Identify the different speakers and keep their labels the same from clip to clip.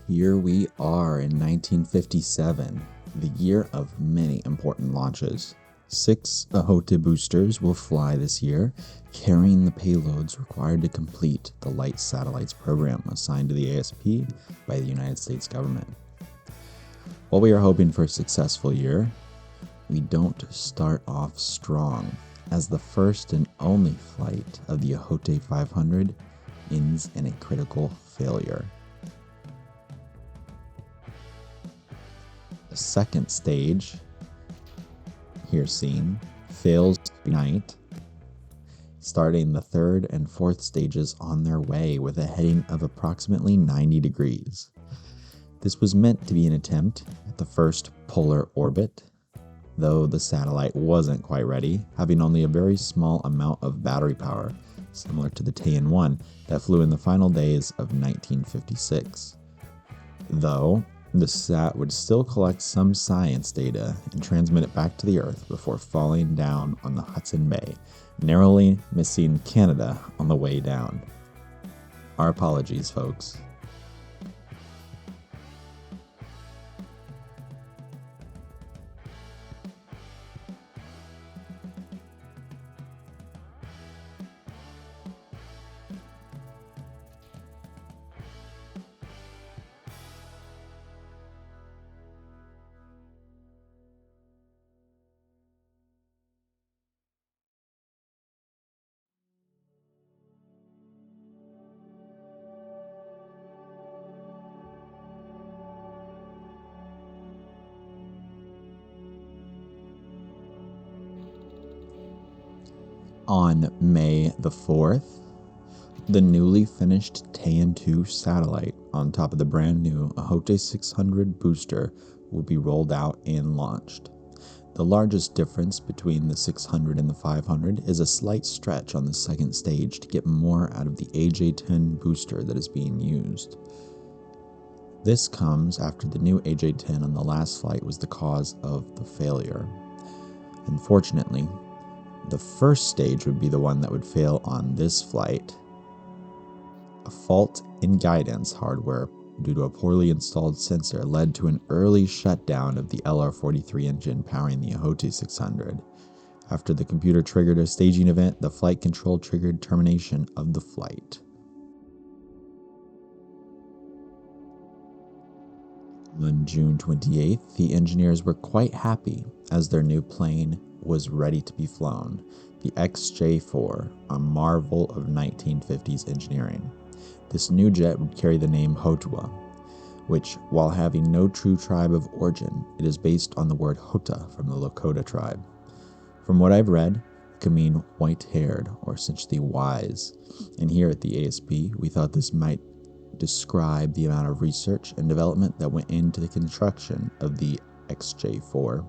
Speaker 1: Here we are in 1957, the year of many important launches. 6 Aote boosters will fly this year, carrying the payloads required to complete the Light Satellites program assigned to the ASP by the United States government. While we are hoping for a successful year, we don't start off strong, as the first and only flight of the Aote 500 ends in a critical failure. The second stage, here seen, fails to ignite, starting the third and fourth stages on their way with a heading of approximately 90 degrees. This was meant to be an attempt at the first polar orbit, though the satellite wasn't quite ready, having only a very small amount of battery power, similar to the Tian-1 that flew in the final days of 1956. Though, the SAT would still collect some science data and transmit it back to the Earth before falling down on the Hudson Bay, narrowly missing Canada on the way down. Our apologies, folks. On May the 4th, the newly finished Tian-2 satellite on top of the brand new Aote 600 booster will be rolled out and launched. The largest difference between the 600 and the 500 is a slight stretch on the second stage to get more out of the AJ-10 booster that is being used. This comes after the new AJ-10 on the last flight was the cause of the failure. Unfortunately, the first stage would be the one that would fail on this flight. A fault in guidance hardware due to a poorly installed sensor led to an early shutdown of the LR-43 engine powering the Aote 600. After the computer triggered a staging event, the flight control triggered termination of the flight. On June 28th, the engineers were quite happy as their new plane was ready to be flown, the XJ-4, a marvel of 1950s engineering. This new jet would carry the name Hotua, which, while having no true tribe of origin, it is based on the word Hota from the Lakota tribe. From what I've read, it could mean white-haired or essentially wise, and here at the ASP, we thought this might describe the amount of research and development that went into the construction of the XJ-4.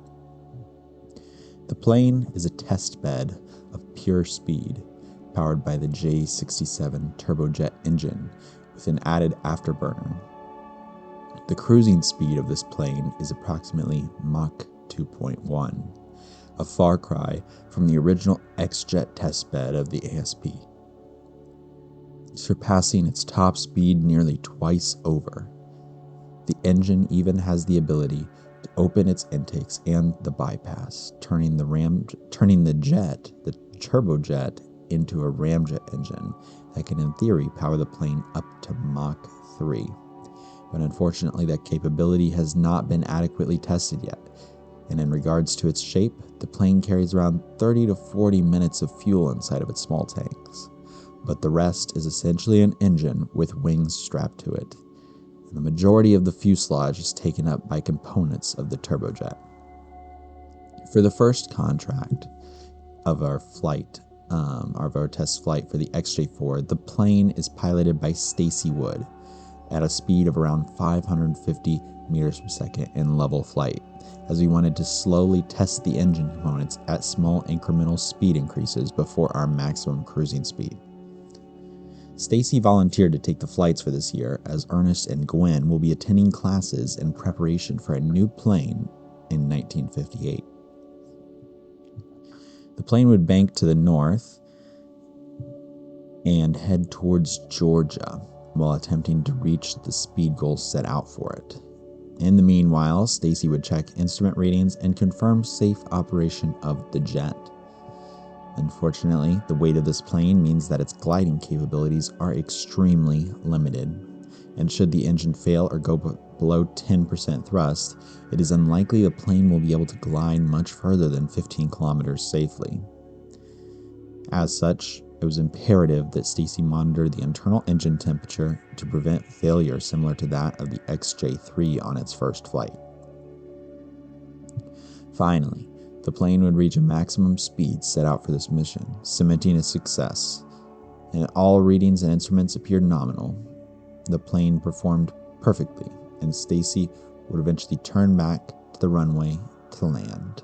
Speaker 1: The plane is a test bed of pure speed, powered by the J67 turbojet engine with an added afterburner. The cruising speed of this plane is approximately Mach 2.1, a far cry from the original X-Jet test bed of the ASP, surpassing its top speed nearly twice over. The engine even has the ability to open its intakes and the bypass, turning the turbojet, into a ramjet engine that can in theory power the plane up to Mach 3. But unfortunately that capability has not been adequately tested yet, and in regards to its shape, the plane carries around 30 to 40 minutes of fuel inside of its small tanks, but the rest is essentially an engine with wings strapped to it. The majority of the fuselage is taken up by components of the turbojet. For the first contract of our flight, of our test flight for the XJ-4, the plane is piloted by Stacy Wood at a speed of around 550 meters per second in level flight, as we wanted to slowly test the engine components at small incremental speed increases before our maximum cruising speed. Stacy volunteered to take the flights for this year, as Ernest and Gwen will be attending classes in preparation for a new plane in 1958. The plane would bank to the north and head towards Georgia, while attempting to reach the speed goals set out for it. In the meanwhile, Stacy would check instrument readings and confirm safe operation of the jet. Unfortunately, the weight of this plane means that its gliding capabilities are extremely limited, and should the engine fail or go below 10% thrust, it is unlikely the plane will be able to glide much further than 15 kilometers safely. As such, it was imperative that Stacy monitor the internal engine temperature to prevent failure similar to that of the XJ-3 on its first flight. Finally, the plane would reach a maximum speed set out for this mission, cementing its success, and all readings and instruments appeared nominal. The plane performed perfectly, and Stacy would eventually turn back to the runway to land.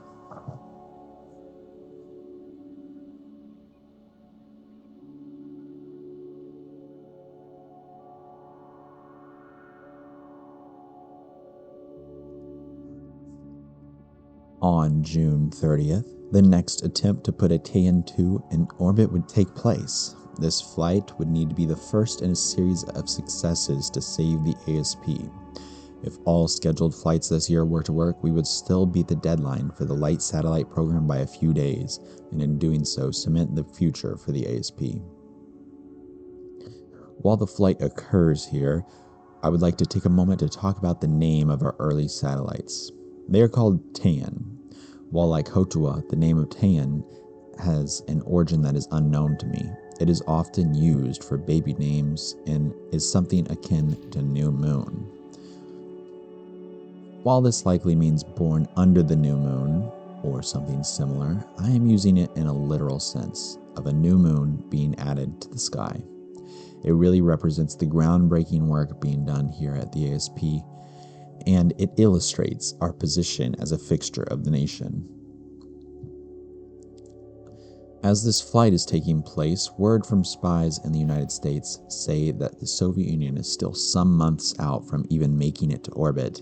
Speaker 1: On June 30th, the next attempt to put a KN-2 in orbit would take place. This flight would need to be the first in a series of successes to save the ASP. If all scheduled flights this year were to work, we would still beat the deadline for the light satellite program by a few days, and in doing so, cement the future for the ASP. While the flight occurs here, I would like to take a moment to talk about the name of our early satellites. They are called Tan. While like Hotua, the name of Tan has an origin that is unknown to me. It is often used for baby names and is something akin to new moon. While this likely means born under the new moon, or something similar, I am using it in a literal sense of a new moon being added to the sky. It really represents the groundbreaking work being done here at the ASP, and it illustrates our position as a fixture of the nation. As this flight is taking place, word from spies in the United States say that the Soviet Union is still some months out from even making it to orbit.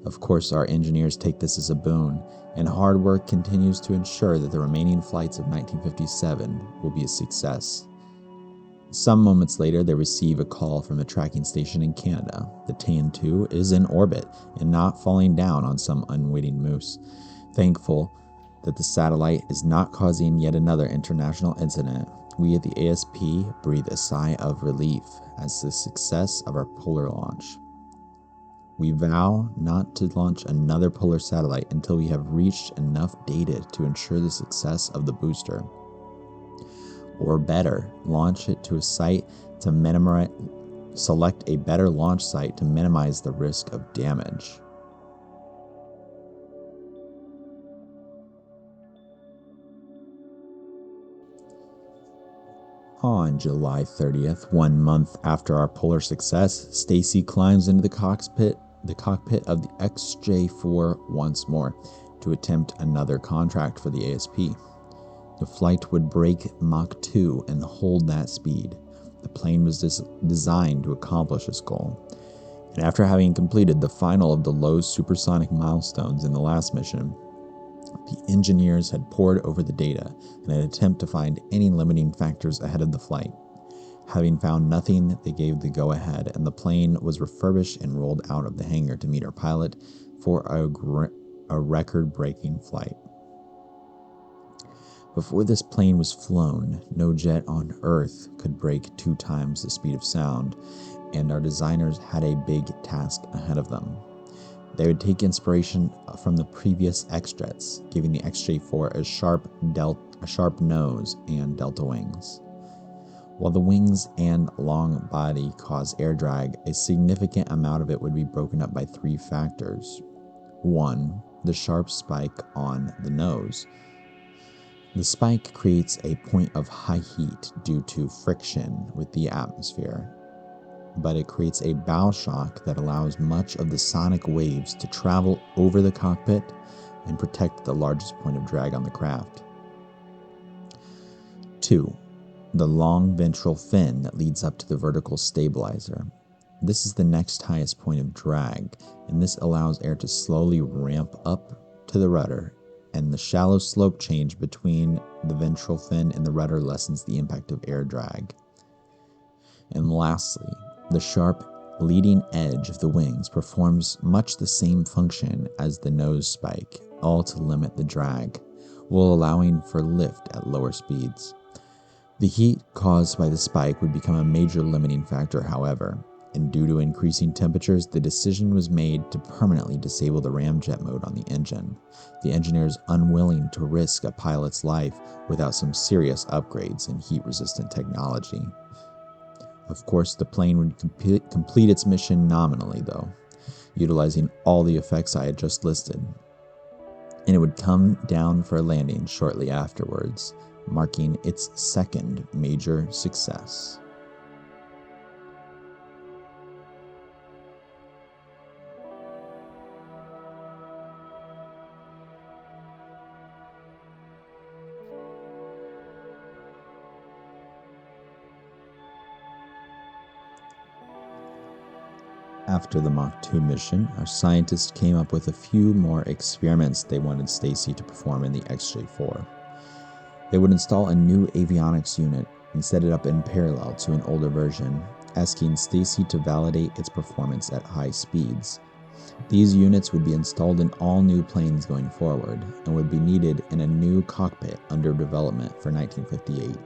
Speaker 1: Of course, our engineers take this as a boon, and hard work continues to ensure that the remaining flights of 1957 will be a success. Some moments later, they receive a call from a tracking station in Canada. The TAN-2 is in orbit and not falling down on some unwitting moose. Thankful that the satellite is not causing yet another international incident, we at the ASP breathe a sigh of relief as the success of our polar launch. We vow not to launch another polar satellite until we have reached enough data to ensure the success of the booster. Or better, launch it to a site to select a better launch site to minimize the risk of damage. On July 30th, 1 month after our polar success, Stacy climbs into the cockpit of the XJ-4 once more to attempt another contract for the ASP. The flight would break Mach 2 and hold that speed. The plane was designed to accomplish its goal. And after having completed the final of the low supersonic milestones in the last mission, the engineers had pored over the data in an attempt to find any limiting factors ahead of the flight. Having found nothing, they gave the go-ahead, and the plane was refurbished and rolled out of the hangar to meet our pilot for a record-breaking flight. Before this plane was flown, no jet on Earth could break 2 times the speed of sound, and our designers had a big task ahead of them. They would take inspiration from the previous X-jets, giving the XJ-4 a sharp nose and delta wings. While the wings and long body cause air drag, a significant amount of it would be broken up by 3 factors. 1. The sharp spike on the nose. The spike creates a point of high heat due to friction with the atmosphere, but it creates a bow shock that allows much of the sonic waves to travel over the cockpit and protect the largest point of drag on the craft. 2. The long ventral fin that leads up to the vertical stabilizer. This is the next highest point of drag, and this allows air to slowly ramp up to the rudder, and the shallow slope change between the ventral fin and the rudder lessens the impact of air drag. And lastly, The sharp leading edge of the wings performs much the same function as the nose spike, all to limit the drag, while allowing for lift at lower speeds. The heat caused by the spike would become a major limiting factor, however, and due to increasing temperatures, the decision was made to permanently disable the ramjet mode on the engine, the engineers unwilling to risk a pilot's life without some serious upgrades in heat-resistant technology. Of course, the plane would complete its mission nominally, though, utilizing all the effects I had just listed, and it would come down for a landing shortly afterwards, marking its second major success. After the Mach 2 mission, our scientists came up with a few more experiments they wanted Stacy to perform in the XJ4. They would install a new avionics unit and set it up in parallel to an older version, asking Stacy to validate its performance at high speeds. These units would be installed in all new planes going forward and would be needed in a new cockpit under development for 1958.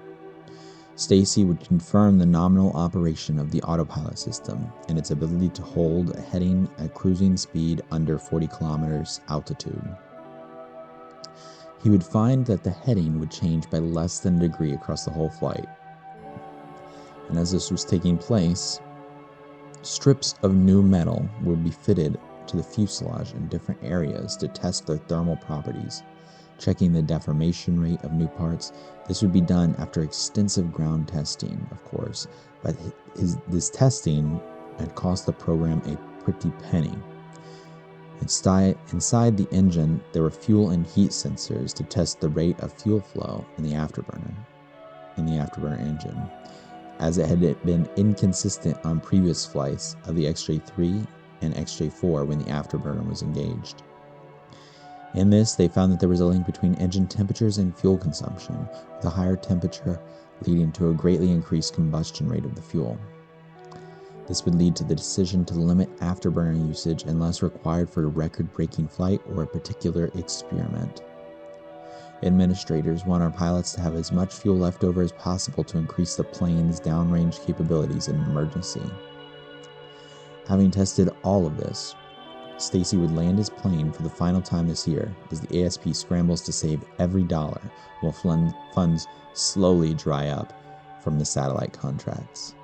Speaker 1: Stacy would confirm the nominal operation of the autopilot system and its ability to hold a heading at cruising speed under 40 kilometers altitude. He would find that the heading would change by less than a degree across the whole flight. And as this was taking place, strips of new metal would be fitted to the fuselage in different areas to test their thermal properties, checking the deformation rate of new parts. This would be done after extensive ground testing, of course, but this testing had cost the program a pretty penny. Inside the engine, there were fuel and heat sensors to test the rate of fuel flow in the afterburner engine, as it had been inconsistent on previous flights of the XJ3 and XJ4 when the afterburner was engaged. In this, they found that there was a link between engine temperatures and fuel consumption, with a higher temperature leading to a greatly increased combustion rate of the fuel. This would lead to the decision to limit afterburner usage unless required for a record-breaking flight or a particular experiment. Administrators want our pilots to have as much fuel left over as possible to increase the plane's downrange capabilities in an emergency. Having tested all of this, Stacy would land his plane for the final time this year as the ASP scrambles to save every dollar while funds slowly dry up from the satellite contracts.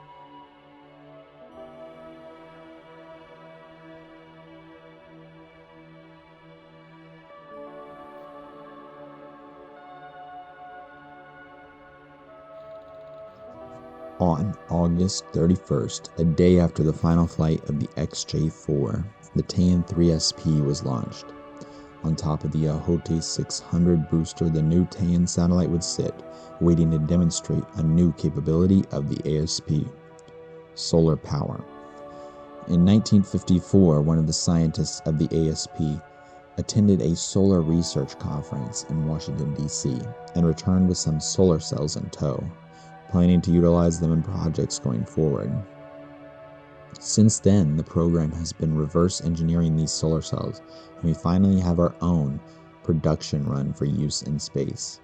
Speaker 1: On August 31st, a day after the final flight of the XJ4, the Taean-3SP was launched. On top of the Ahote 600 booster, the new Taean satellite would sit, waiting to demonstrate a new capability of the ASP: solar power. In 1954, one of the scientists of the ASP attended a solar research conference in Washington, D.C., and returned with some solar cells in tow, planning to utilize them in projects going forward. Since then, the program has been reverse engineering these solar cells, and we finally have our own production run for use in space.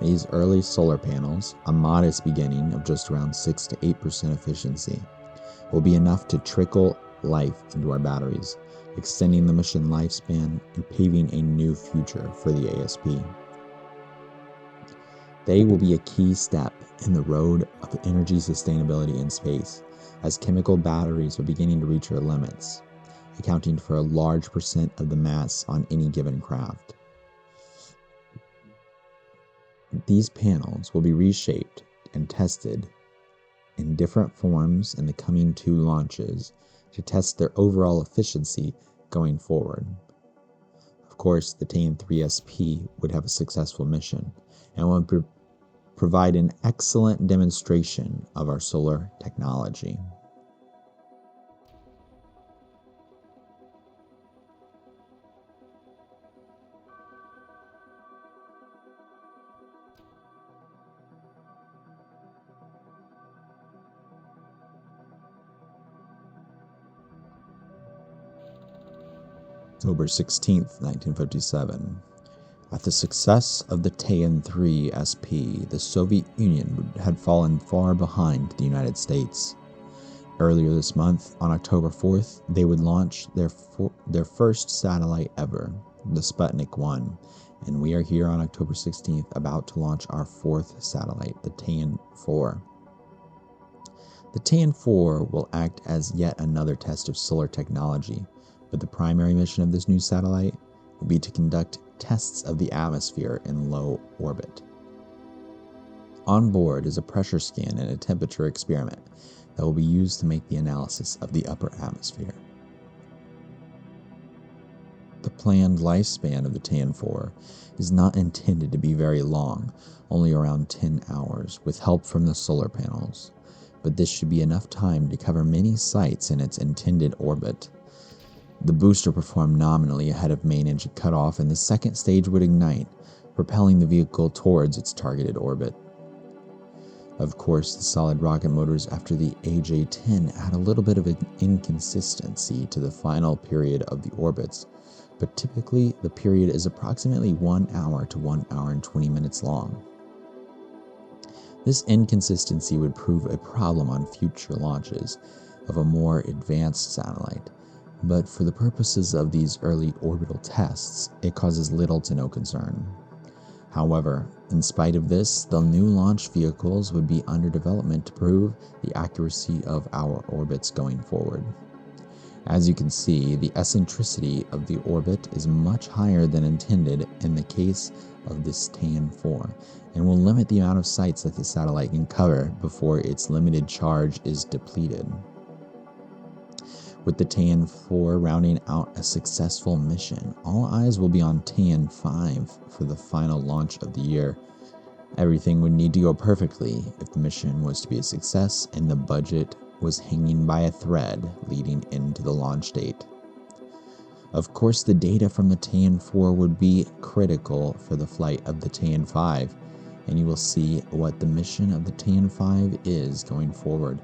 Speaker 1: These early solar panels, a modest beginning of just around 6 to 8% efficiency, will be enough to trickle life into our batteries, extending the mission lifespan and paving a new future for the ASP. They will be a key step in the road of energy sustainability in space, as chemical batteries are beginning to reach their limits, accounting for a large percent of the mass on any given craft. These panels will be reshaped and tested in different forms in the coming 2 launches to test their overall efficiency going forward. Of course, the Taean-3SP would have a successful mission and would provide an excellent demonstration of our solar technology. October 16th, 1957. At the success of the Tian-3 SP, the Soviet Union had fallen far behind the United States. Earlier this month, on October 4th, they would launch their first satellite ever, the Sputnik 1, and we are here on October 16th about to launch our fourth satellite, the Tian-4. The Tian-4 will act as yet another test of solar technology, but the primary mission of this new satellite will be to conduct tests of the atmosphere in low orbit. On board is a pressure scan and a temperature experiment that will be used to make the analysis of the upper atmosphere. The planned lifespan of the Tian-4 is not intended to be very long, only around 10 hours, with help from the solar panels, but this should be enough time to cover many sites in its intended orbit. The booster performed nominally ahead of main engine cutoff, and the second stage would ignite, propelling the vehicle towards its targeted orbit. Of course, the solid rocket motors after the AJ-10 add a little bit of an inconsistency to the final period of the orbits, but typically the period is approximately 1 hour to 1 hour and 20 minutes long. This inconsistency would prove a problem on future launches of a more advanced satellite, but for the purposes of these early orbital tests, it causes little to no concern. However, in spite of this, the new launch vehicles would be under development to prove the accuracy of our orbits going forward. As you can see, the eccentricity of the orbit is much higher than intended in the case of this Tian-4, and will limit the amount of sites that the satellite can cover before its limited charge is depleted. With the Tian-4 rounding out a successful mission, all eyes will be on Tian-5 for the final launch of the year. Everything would need to go perfectly if the mission was to be a success and the budget was hanging by a thread leading into the launch date. Of course, the data from the Tian-4 would be critical for the flight of the Tian-5, and you will see what the mission of the Tian-5 is going forward.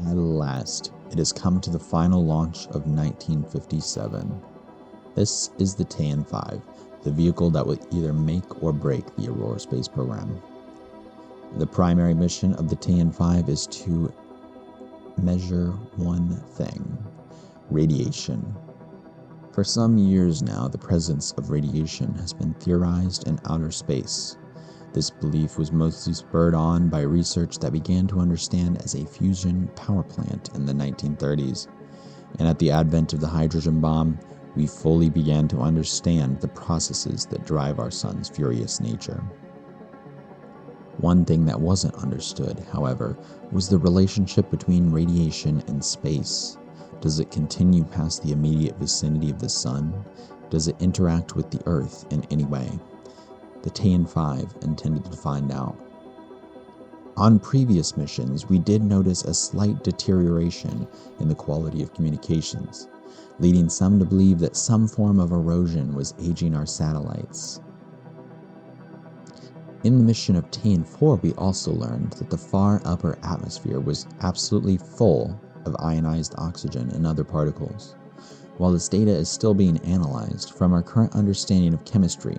Speaker 1: At last, it has come to the final launch of 1957. This is the Tian-5, the vehicle that will either make or break the Aurora space program. The primary mission of the Tian-5 is to measure one thing: radiation. For some years now, the presence of radiation has been theorized in outer space. This belief was mostly spurred on by research that began to understand as a fusion power plant in the 1930s. And at the advent of the hydrogen bomb, we fully began to understand the processes that drive our sun's furious nature. One thing that wasn't understood, however, was the relationship between radiation and space. Does it continue past the immediate vicinity of the sun? Does it interact with the Earth in any way? The Tian-5 intended to find out. On previous missions, we did notice a slight deterioration in the quality of communications, leading some to believe that some form of erosion was aging our satellites. In the mission of Tian-4, we also learned that the far upper atmosphere was absolutely full of ionized oxygen and other particles. While this data is still being analyzed, from our current understanding of chemistry,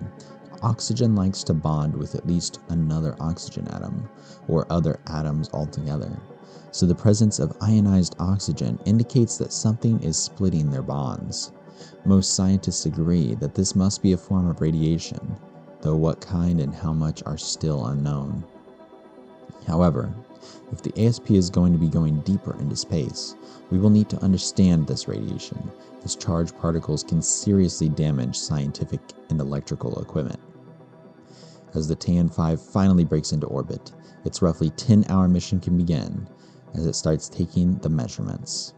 Speaker 1: oxygen likes to bond with at least another oxygen atom, or other atoms altogether. So the presence of ionized oxygen indicates that something is splitting their bonds. Most scientists agree that this must be a form of radiation, though what kind and how much are still unknown. However, if the ASP is going to be going deeper into space, we will need to understand this radiation, as charged particles can seriously damage scientific and electrical equipment. As the Tian-5 finally breaks into orbit, its roughly 10-hour mission can begin as it starts taking the measurements.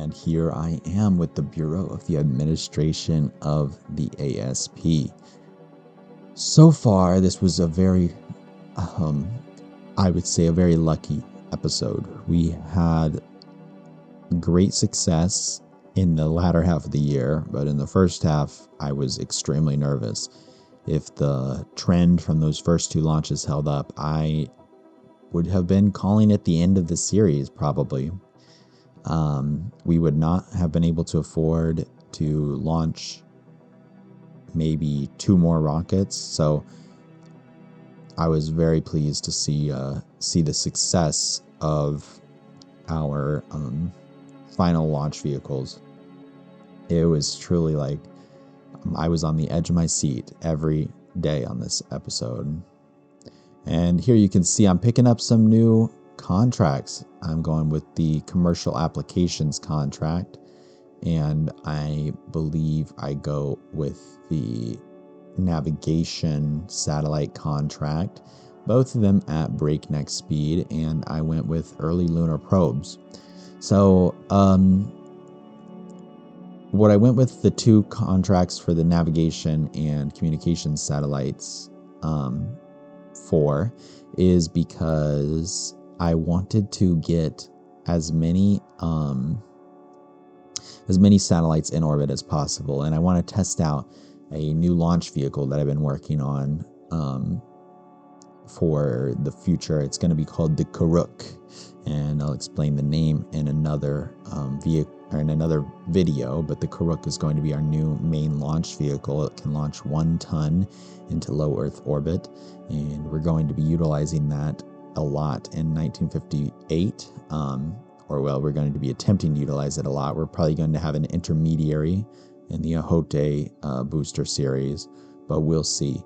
Speaker 1: And here I am with the Bureau of the Administration of the ASP. So far, this was a very, I would say, a very lucky episode. We had great success in the latter half of the year, but in the first half, I was extremely nervous. If the trend from those first 2 launches held up, I would have been calling it the end of the series, probably. We would not have been able to afford to launch maybe 2 more rockets, so I was very pleased to see the success of our final launch vehicles. It was truly like I was on the edge of my seat every day on this episode. And here you can see I'm picking up some new contracts. I'm going with the commercial applications contract, and I believe I go with the navigation satellite contract, both of them at breakneck speed, and I went with early lunar probes. So what I went with the 2 contracts for the navigation and communications satellites for is because I wanted to get as many satellites in orbit as possible, and I want to test out a new launch vehicle that I've been working on for the future. It's going to be called the Karuk, and I'll explain the name in another video, but the Karuk is going to be our new main launch vehicle. It can launch 1 ton into low Earth orbit, and we're going to be utilizing that a lot in 1958. We're going to be attempting to utilize it a lot. We're probably going to have an intermediary in the Ahote booster series, but we'll see.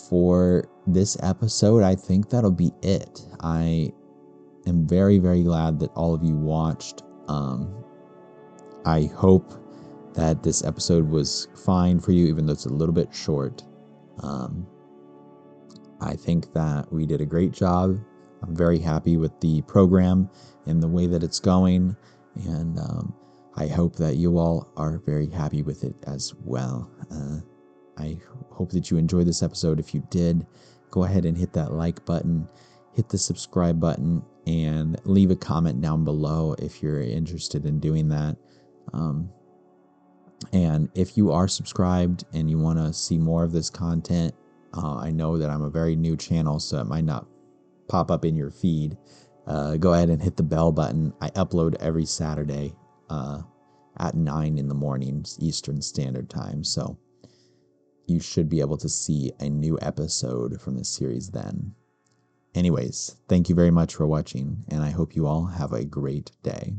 Speaker 1: For this episode, I think that'll be it. I am very, very glad that all of you watched. I hope that this episode was fine for you, even though it's a little bit short. I think that we did a great job. I'm very happy with the program and the way that it's going, and I hope that you all are very happy with it as well. I hope that you enjoyed this episode. If you did, go ahead and hit that like button, hit the subscribe button, and leave a comment down below if you're interested in doing that. And if you are subscribed and you want to see more of this content, I know that I'm a very new channel, so it might not pop up in your feed. Go ahead and hit the bell button. I upload every Saturday at 9 in the morning Eastern Standard Time, so you should be able to see a new episode from this series then. Anyways, thank you very much for watching, and I hope you all have a great day.